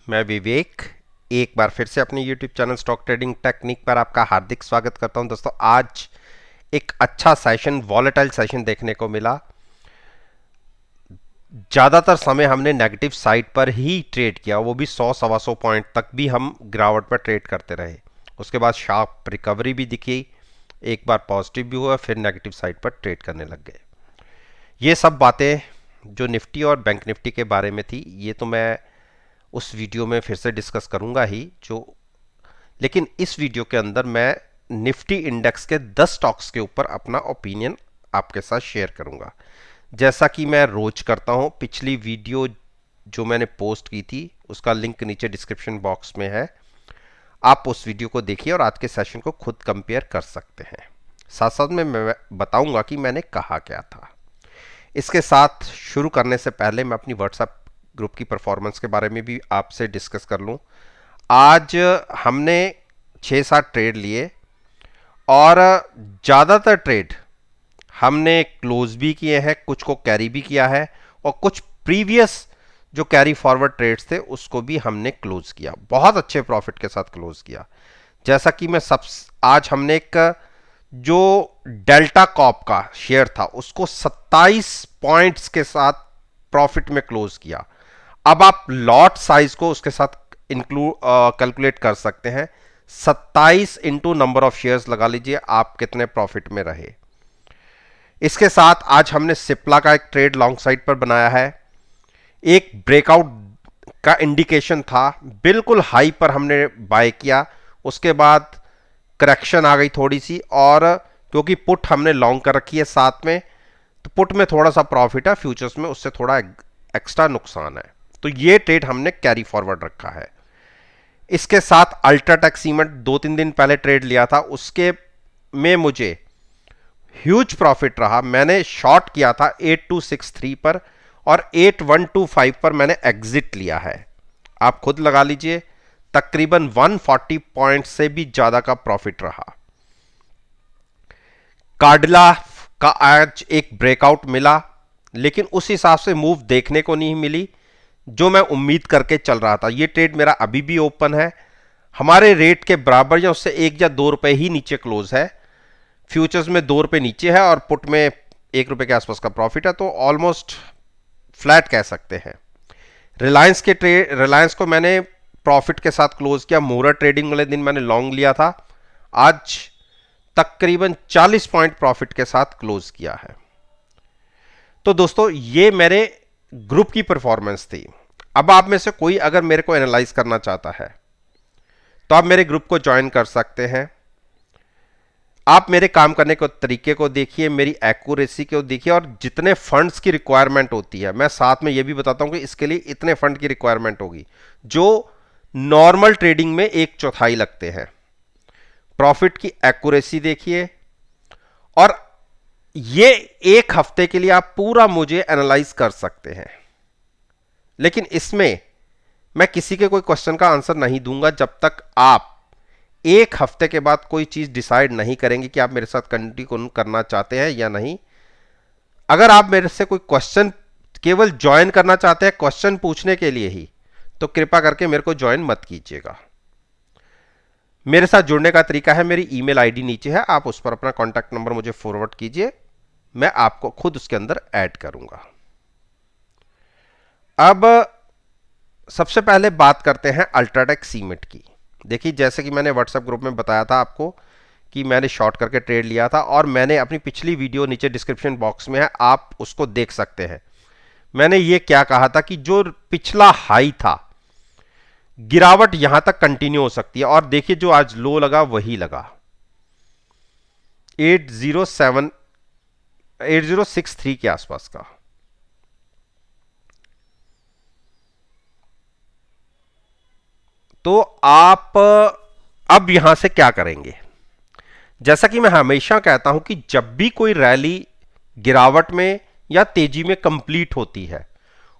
मैं विवेक एक बार फिर से अपने YouTube channel stock trading technique पर आपका हार्दिक स्वागत करता हूं। दोस्तों, आज एक अच्छा सेशन, वॉलेटाइल सेशन देखने को मिला। ज़्यादातर समय हमने नेगेटिव साइड पर ही ट्रेड किया, वो भी 100-125 पॉइंट तक भी हम गिरावट पर ट्रेड करते रहे। उसके बाद शार्प रिकवरी भी दिखी, एक बार पॉजिटिव भी हुआ, फिर नेगेटिव साइड पर ट्रेड करने लग गए। ये सब बातें जो निफ्टी और बैंक निफ्टी के बारे में थी, ये तो मैं उस वीडियो में फिर से डिस्कस करूंगा ही लेकिन इस वीडियो के अंदर मैं निफ्टी इंडेक्स के 10 स्टॉक्स के ऊपर अपना ओपिनियन आपके साथ शेयर करूंगा, जैसा कि मैं रोज करता हूं। पिछली वीडियो जो मैंने पोस्ट की थी उसका लिंक नीचे डिस्क्रिप्शन बॉक्स में है, आप उस वीडियो को देखिए और आज के सेशन को खुद कंपेयर कर सकते हैं। साथ साथ में मैं बताऊंगा कि मैंने कहा क्या था। इसके साथ शुरू करने से पहले मैं अपनी व्हाट्सएप ग्रुप की परफॉर्मेंस के बारे में भी आपसे डिस्कस कर लूं। आज हमने 6-7 ट्रेड लिए और ज़्यादातर ट्रेड हमने क्लोज भी किए हैं, कुछ को कैरी भी किया है और कुछ प्रीवियस जो कैरी फॉरवर्ड ट्रेड्स थे उसको भी हमने क्लोज किया, बहुत अच्छे प्रॉफिट के साथ क्लोज किया। जैसा कि मैं आज हमने एक जो डेल्टा कॉप का शेयर था उसको 27 पॉइंट्स के साथ प्रॉफिट में क्लोज किया। अब आप लॉट साइज को उसके साथ कैलकुलेट कर सकते हैं। 27 इंटू नंबर ऑफ शेयर्स लगा लीजिए, आप कितने प्रॉफिट में रहे। इसके साथ आज हमने सिप्ला का एक ट्रेड लॉन्ग साइड पर बनाया है। एक ब्रेकआउट का इंडिकेशन था, बिल्कुल हाई पर हमने बाय किया, उसके बाद करेक्शन आ गई थोड़ी सी, और क्योंकि पुट हमने लॉन्ग कर रखी है साथ में, तो पुट में थोड़ा सा प्रॉफिट है, फ्यूचर्स में उससे थोड़ा एक्स्ट्रा नुकसान है, तो ये ट्रेड हमने कैरी फॉरवर्ड रखा है। इसके साथ अल्ट्राटेक सीमेंट 2-3 दिन पहले ट्रेड लिया था, उसके में मुझे ह्यूज प्रॉफिट रहा। मैंने शॉर्ट किया था 8263 पर और 8125 पर मैंने एग्जिट लिया है। आप खुद लगा लीजिए, तकरीबन 140 पॉइंट से भी ज्यादा का प्रॉफिट रहा। कार्डिला का आज एक ब्रेकआउट मिला, लेकिन उस हिसाब से मूव देखने को नहीं मिली जो मैं उम्मीद करके चल रहा था। ये ट्रेड मेरा अभी भी ओपन है, हमारे रेट के बराबर या उससे 1 या 2 रुपए ही नीचे क्लोज है। फ्यूचर्स में 2 रुपए नीचे है और पुट में 1 रुपए के आसपास का प्रॉफिट है, तो ऑलमोस्ट फ्लैट कह सकते हैं। रिलायंस को मैंने प्रॉफिट के साथ क्लोज किया। मोरा ट्रेडिंग वाले दिन मैंने लॉन्ग लिया था, आज तकरीबन 40 पॉइंट प्रॉफिट के साथ क्लोज किया है। तो दोस्तों, ये मेरे ग्रुप की परफॉर्मेंस थी। अब आप में से कोई अगर मेरे को एनालाइज करना चाहता है तो आप मेरे ग्रुप को ज्वाइन कर सकते हैं। आप मेरे काम करने के तरीके को देखिए, मेरी एक्यूरेसी को देखिए, और जितने फंड्स की रिक्वायरमेंट होती है मैं साथ में यह भी बताता हूं कि इसके लिए इतने फंड की रिक्वायरमेंट होगी, जो नॉर्मल ट्रेडिंग में 1/4 लगते हैं। प्रॉफिट की एक्यूरेसी देखिए, और ये एक हफ्ते के लिए आप पूरा मुझे एनालाइज कर सकते हैं, लेकिन इसमें मैं किसी के कोई क्वेश्चन का आंसर नहीं दूंगा जब तक आप एक हफ्ते के बाद कोई चीज डिसाइड नहीं करेंगे कि आप मेरे साथ कंटिन्यू करना चाहते हैं या नहीं। अगर आप मेरे से कोई क्वेश्चन केवल ज्वाइन करना चाहते हैं क्वेश्चन पूछने के लिए ही, तो कृपया करके मेरे को ज्वाइन मत कीजिएगा। मेरे साथ जुड़ने का तरीका है, मेरी ईमेल आईडी नीचे है, आप उस पर अपना कॉन्टैक्ट नंबर मुझे फॉरवर्ड कीजिए, मैं आपको खुद उसके अंदर ऐड करूंगा। अब सबसे पहले बात करते हैं अल्ट्राटेक सीमेंट की। देखिए, जैसे कि मैंने व्हाट्सएप ग्रुप में बताया था आपको कि मैंने शॉर्ट करके ट्रेड लिया था, और मैंने अपनी पिछली वीडियो नीचे डिस्क्रिप्शन बॉक्स में है, आप उसको देख सकते हैं। मैंने ये क्या कहा था कि जो पिछला हाई था, गिरावट यहां तक कंटिन्यू हो सकती है, और देखिए जो आज लो लगा वही लगा, 8063 के आसपास का। तो आप अब यहां से क्या करेंगे? जैसा कि मैं हमेशा कहता हूं कि जब भी कोई रैली गिरावट में या तेजी में कंप्लीट होती है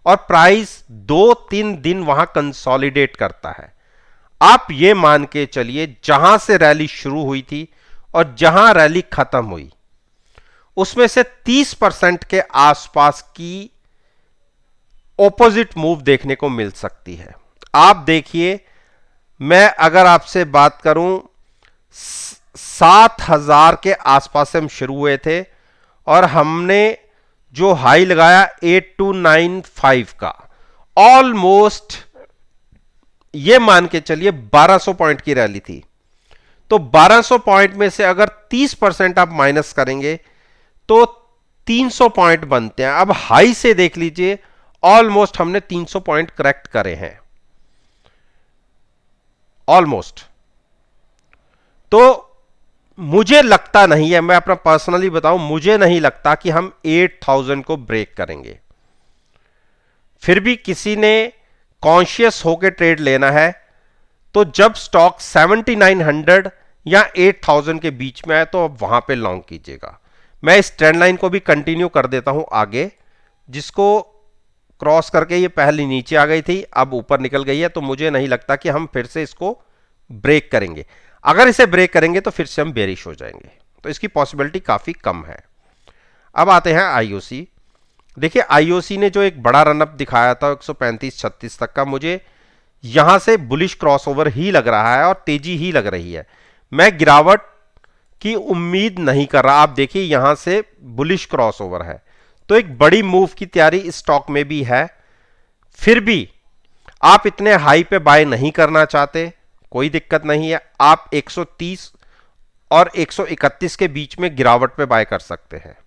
और प्राइस 2-3 दिन वहां कंसोलिडेट करता है, आप ये मान के चलिए जहां से रैली शुरू हुई थी और जहां रैली खत्म हुई, उसमें से 30% के आसपास की ऑपोजिट मूव देखने को मिल सकती है। आप देखिए, मैं अगर आपसे बात करूं 7,000 के आसपास से हम शुरू हुए थे और हमने जो हाई लगाया 8295 का, ऑलमोस्ट ये मान के चलिए 1200 पॉइंट की रैली थी। तो 1200 पॉइंट में से अगर 30% आप माइनस करेंगे तो 300 पॉइंट बनते हैं। अब हाई से देख लीजिए, ऑलमोस्ट हमने 300 पॉइंट करेक्ट करे हैं, ऑलमोस्ट। तो मुझे लगता नहीं है, मैं अपना पर्सनली बताऊं, मुझे नहीं लगता कि हम 8000 को ब्रेक करेंगे। फिर भी किसी ने कॉन्शियस होकर ट्रेड लेना है तो जब स्टॉक 7900 या 8000 के बीच में आए तो अब वहां पे लॉन्ग कीजिएगा। मैं इस ट्रेंड लाइन को भी कंटिन्यू कर देता हूं आगे, जिसको क्रॉस करके ये पहले नीचे आ गई थी, अब ऊपर निकल गई है, तो मुझे नहीं लगता कि हम फिर से इसको ब्रेक करेंगे। अगर इसे ब्रेक करेंगे तो फिर से हम बेरिश हो जाएंगे, तो इसकी पॉसिबिलिटी काफी कम है। अब आते हैं आईओसी। देखिए, आईओसी ने जो एक बड़ा रनअप दिखाया था 135-36 तक का, मुझे यहां से बुलिश क्रॉसओवर ही लग रहा है और तेजी ही लग रही है। मैं गिरावट की उम्मीद नहीं कर रहा। आप देखिए, यहां से बुलिश क्रॉसओवर है, तो एक बड़ी मूव की तैयारी इस स्टॉक में भी है। फिर भी आप इतने हाई पे बाय नहीं करना चाहते, कोई दिक्कत नहीं है। आप 130 और 131 के बीच में गिरावट पे बाय कर सकते हैं।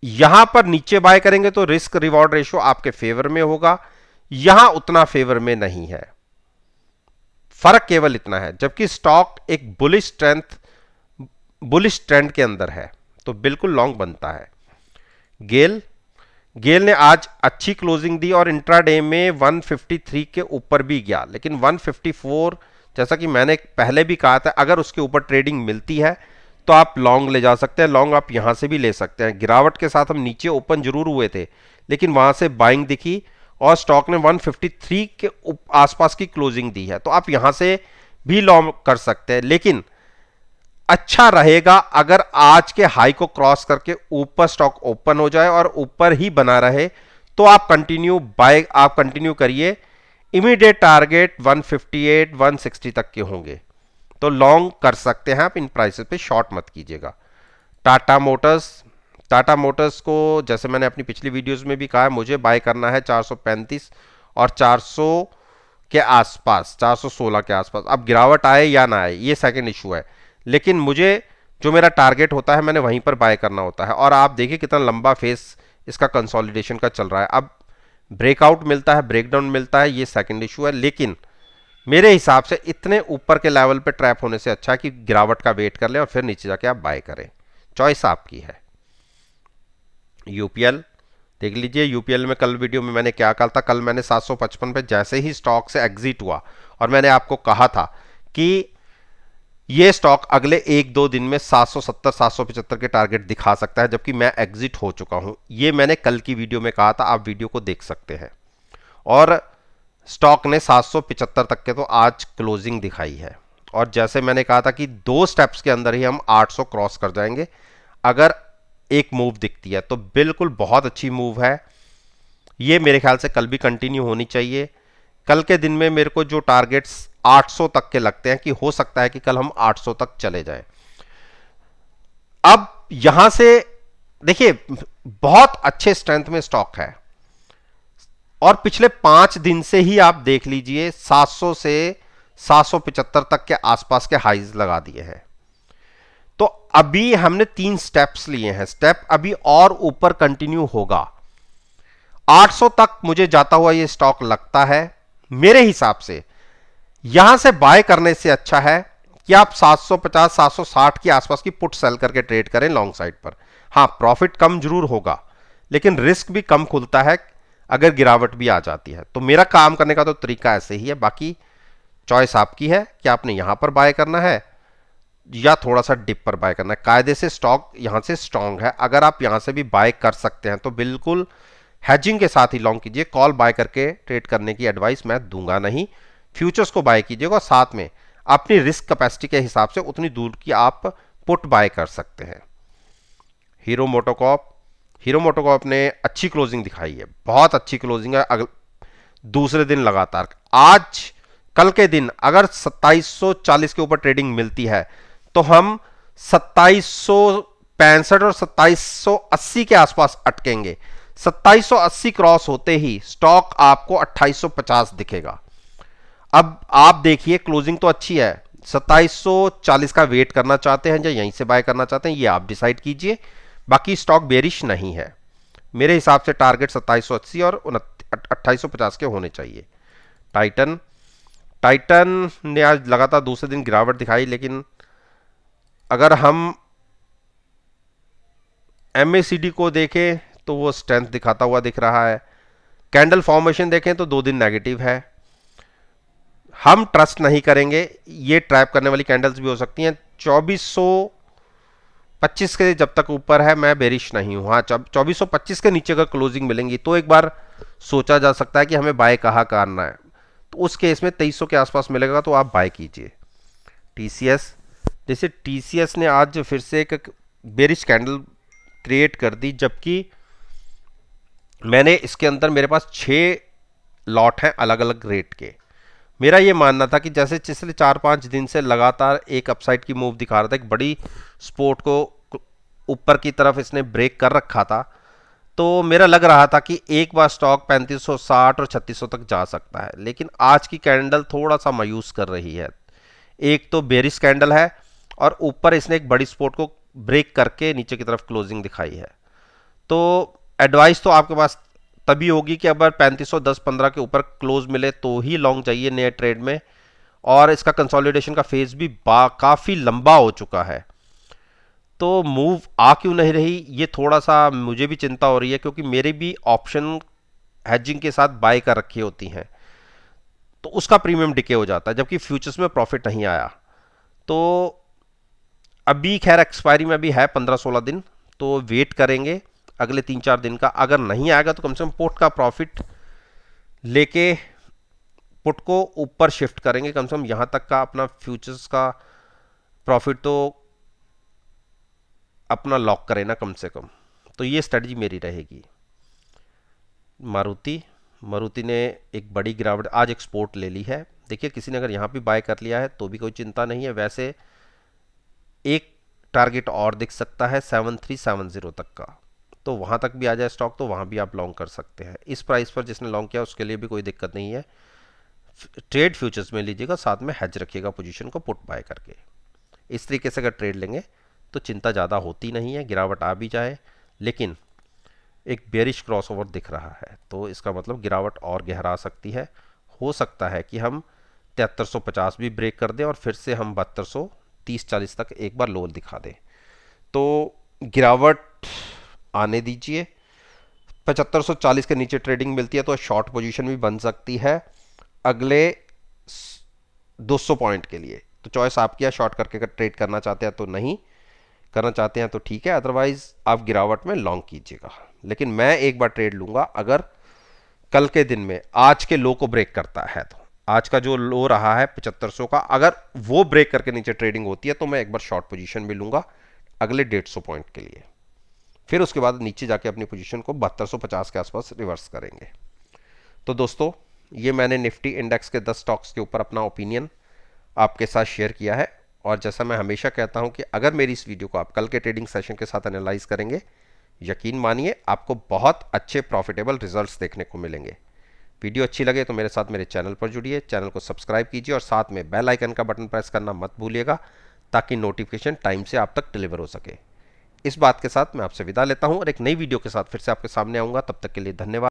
यहां पर नीचे बाय करेंगे तो रिस्क रिवॉर्ड रेशियो आपके फेवर में होगा, यहां उतना फेवर में नहीं है। फर्क केवल इतना है, जबकि स्टॉक एक बुलिश ट्रेंड के अंदर है, तो बिल्कुल लॉन्ग बनता है। गेल ने आज अच्छी क्लोजिंग दी और इंट्राडे में 153 के ऊपर भी गया, लेकिन 154, जैसा कि मैंने पहले भी कहा था, अगर उसके ऊपर ट्रेडिंग मिलती है तो आप लॉन्ग ले जा सकते हैं। लॉन्ग आप यहां से भी ले सकते हैं। गिरावट के साथ हम नीचे ओपन जरूर हुए थे, लेकिन वहां से बाइंग दिखी और स्टॉक ने 153 के आसपास की क्लोजिंग दी है, तो आप यहां से भी लॉन्ग कर सकते हैं। लेकिन अच्छा रहेगा अगर आज के हाई को क्रॉस करके ऊपर स्टॉक ओपन हो जाए और ऊपर ही बना रहे, तो आप कंटिन्यू करिए। इमीडिएट टारगेट 158 160 तक के होंगे, तो लॉन्ग कर सकते हैं आप इन प्राइसेस पे, शॉर्ट मत कीजिएगा। टाटा मोटर्स को जैसे मैंने अपनी पिछली वीडियोस में भी कहा है, मुझे बाय करना है 435 और 400 के आसपास, 416 के आसपास। अब गिरावट आए या ना आए ये सेकंड इशू है, लेकिन मुझे जो मेरा टारगेट होता है मैंने वहीं पर बाय करना होता है। और आप देखिए कितना लंबा फेस इसका कंसोलिडेशन का चल रहा है। अब ब्रेकआउट मिलता है, ब्रेकडाउन मिलता है, ये सेकंड इशू है, लेकिन मेरे हिसाब से इतने ऊपर के लेवल पे ट्रैप होने से अच्छा है कि गिरावट का वेट कर लें और फिर नीचे जाके आप बाय करें। चॉइस आपकी है। यूपीएल देख लीजिए। यूपीएल में कल वीडियो में मैंने क्या कहा था, कल मैंने 755 पे जैसे ही स्टॉक से एग्जिट हुआ और मैंने आपको कहा था कि ये स्टॉक अगले 1-2 दिन में 770 775 के टारगेट दिखा सकता है, जबकि मैं एग्जिट हो चुका हूं। ये मैंने कल की वीडियो में कहा था, आप वीडियो को देख सकते हैं। और स्टॉक ने 775 तक के तो आज क्लोजिंग दिखाई है, और जैसे मैंने कहा था कि 2 स्टेप्स के अंदर ही हम 800 क्रॉस कर जाएंगे अगर एक मूव दिखती है, तो बिल्कुल बहुत अच्छी मूव है ये। मेरे ख्याल से कल भी कंटिन्यू होनी चाहिए। कल के दिन में मेरे को जो टारगेट्स 800 तक के लगते हैं कि हो सकता है कि कल हम 800 तक चले जाएं। अब यहां से देखिए, बहुत अच्छे स्ट्रेंथ में स्टॉक है और पिछले 5 दिन से ही आप देख लीजिए 700 से 775 तक के आसपास के हाइज लगा दिए हैं। तो अभी हमने 3 स्टेप्स लिए हैं, स्टेप अभी और ऊपर कंटिन्यू होगा। 800 तक मुझे जाता हुआ ये स्टॉक लगता है। मेरे हिसाब से यहां से बाय करने से अच्छा है कि आप 750 760 के आसपास की पुट सेल करके ट्रेड करें लॉन्ग साइड पर। हां, प्रॉफिट कम जरूर होगा, लेकिन रिस्क भी कम खुलता है अगर गिरावट भी आ जाती है। तो मेरा काम करने का तो तरीका ऐसे ही है, बाकी चॉइस आपकी है कि आपने यहां पर बाय करना है या थोड़ा सा डिप पर बाय करना है। कायदे से स्टॉक यहां से स्ट्रांग है, अगर आप यहां से भी बाय कर सकते हैं तो बिल्कुल हेजिंग के साथ ही लॉन्ग कीजिए। कॉल बाय करके ट्रेड करने की एडवाइस मैं दूंगा नहीं। फ्यूचर्स को बाय कीजिएगा और साथ में अपनी रिस्क कैपेसिटी के हिसाब से उतनी दूर की आप पुट बाय कर सकते हैं। हीरो मोटोकॉर्प ने अच्छी क्लोजिंग दिखाई है, बहुत अच्छी क्लोजिंग है। दूसरे दिन लगातार। आज कल के दिन अगर 2740 के ऊपर ट्रेडिंग मिलती है तो हम 2765 और 2780 के आसपास अटकेंगे। 2780 क्रॉस होते ही स्टॉक आपको 2850 दिखेगा। अब आप देखिए क्लोजिंग तो अच्छी है, 2740 का वेट करना चाहते हैं या यहीं से बाय करना चाहते हैं ये आप डिसाइड कीजिए। बाकी स्टॉक बेरिश नहीं है मेरे हिसाब से। टारगेट 2780 और 2850 के होने चाहिए। टाइटन टाइटन ने आज लगातार दूसरे दिन गिरावट दिखाई, लेकिन अगर हम एमएसीडी को देखें तो वो स्ट्रेंथ दिखाता हुआ दिख रहा है। कैंडल फॉर्मेशन देखें तो 2 दिन नेगेटिव है। हम ट्रस्ट नहीं करेंगे, ये ट्रैप करने वाली कैंडल्स भी हो सकती हैं। 2425 के जब तक ऊपर है मैं बेरिश नहीं हूं। हाँ, 2425 के नीचे अगर क्लोजिंग मिलेंगी तो एक बार सोचा जा सकता है कि हमें बाय कहाँ करना है। तो उस केस में 2300 के आसपास मिलेगा तो आप बाय कीजिए। टीसीएस, जैसे टीसीएस ने आज फिर से एक बेरिश कैंडल क्रिएट कर दी, जबकि मैंने इसके अंदर मेरे पास 6 लॉट हैं अलग अलग रेट के। मेरा ये मानना था कि जैसे पिछले 4-5 दिन से लगातार एक अपसाइड की मूव दिखा रहा था, एक बड़ी स्पोर्ट को ऊपर की तरफ इसने ब्रेक कर रखा था, तो मेरा लग रहा था कि एक बार स्टॉक 3560 और 3600 तक जा सकता है। लेकिन आज की कैंडल थोड़ा सा मायूस कर रही है। एक तो बेरिश कैंडल है और ऊपर इसने एक बड़ी स्पोर्ट को ब्रेक करके नीचे की तरफ क्लोजिंग दिखाई है। तो एडवाइस तो आपके पास तभी होगी कि अगर 3510-15 के ऊपर क्लोज मिले तो ही लॉन्ग चाहिए नए ट्रेड में। और इसका कंसोलिडेशन का फेज भी काफ़ी लंबा हो चुका है, तो मूव आ क्यों नहीं रही ये थोड़ा सा मुझे भी चिंता हो रही है, क्योंकि मेरे भी ऑप्शन हेजिंग के साथ बाय कर रखी होती हैं तो उसका प्रीमियम डिके हो जाता है, जबकि फ्यूचर्स में प्रॉफिट नहीं आया। तो अभी खैर एक्सपायरी में भी है 15-16 दिन, तो वेट करेंगे अगले 3-4 दिन का। अगर नहीं आएगा तो कम से कम पुट का प्रॉफिट लेके पुट को ऊपर शिफ्ट करेंगे। कम से कम यहां तक का अपना फ्यूचर्स का प्रॉफिट तो अपना लॉक करें ना कम से कम। तो ये स्ट्रेटजी मेरी रहेगी। मारुति मारुति ने एक बड़ी गिरावट आज एक्सपोर्ट ले ली है। देखिए किसी ने अगर यहाँ भी बाय कर लिया है तो भी कोई चिंता नहीं है। वैसे एक टारगेट और दिख सकता है 7370 तक का, तो वहाँ तक भी आ जाए स्टॉक तो वहाँ भी आप लॉन्ग कर सकते हैं। इस प्राइस पर जिसने लॉन्ग किया उसके लिए भी कोई दिक्कत नहीं है। ट्रेड फ्यूचर्स में लीजिएगा, साथ में हेज रखिएगा पोजीशन को पुट बाय करके। इस तरीके से अगर ट्रेड लेंगे तो चिंता ज़्यादा होती नहीं है। गिरावट आ भी जाए, लेकिन एक बेरिश क्रॉसओवर दिख रहा है तो इसका मतलब गिरावट और गहरा सकती है। हो सकता है कि हम 7350 भी ब्रेक कर दें और फिर से हम 7230-40 तक एक बार लो दिखा दें। तो गिरावट आने दीजिए। 7540 के नीचे ट्रेडिंग मिलती है तो शॉर्ट पोजीशन भी बन सकती है अगले 200 पॉइंट के लिए। तो चॉइस आपकी है, शॉर्ट करके अगर ट्रेड करना चाहते हैं तो नहीं करना चाहते हैं तो ठीक है, अदरवाइज आप गिरावट में लॉन्ग कीजिएगा। लेकिन मैं एक बार ट्रेड लूंगा अगर कल के दिन में आज के लो को ब्रेक करता है। तो आज का जो लो रहा है 7500 का, अगर वो ब्रेक करके नीचे ट्रेडिंग होती है तो मैं एक बार शॉर्ट पोजीशन भी लूंगा अगले 150 पॉइंट के लिए। फिर उसके बाद नीचे जाके अपनी पोजीशन को 7250 के आसपास रिवर्स करेंगे। तो दोस्तों ये मैंने निफ्टी इंडेक्स के 10 स्टॉक्स के ऊपर अपना ओपिनियन आपके साथ शेयर किया है। और जैसा मैं हमेशा कहता हूं कि अगर मेरी इस वीडियो को आप कल के ट्रेडिंग सेशन के साथ एनालाइज करेंगे, यकीन मानिए आपको बहुत अच्छे प्रॉफिटेबल रिजल्ट्स देखने को मिलेंगे। वीडियो अच्छी लगे तो मेरे साथ मेरे चैनल पर जुड़िए, चैनल को सब्सक्राइब कीजिए और साथ में बेल आइकन का बटन प्रेस करना मत भूलिएगा ताकि नोटिफिकेशन टाइम से आप तक डिलीवर हो सके। इस बात के साथ मैं आपसे विदा लेता हूं और एक नई वीडियो के साथ फिर से आपके सामने आऊंगा। तब तक के लिए धन्यवाद।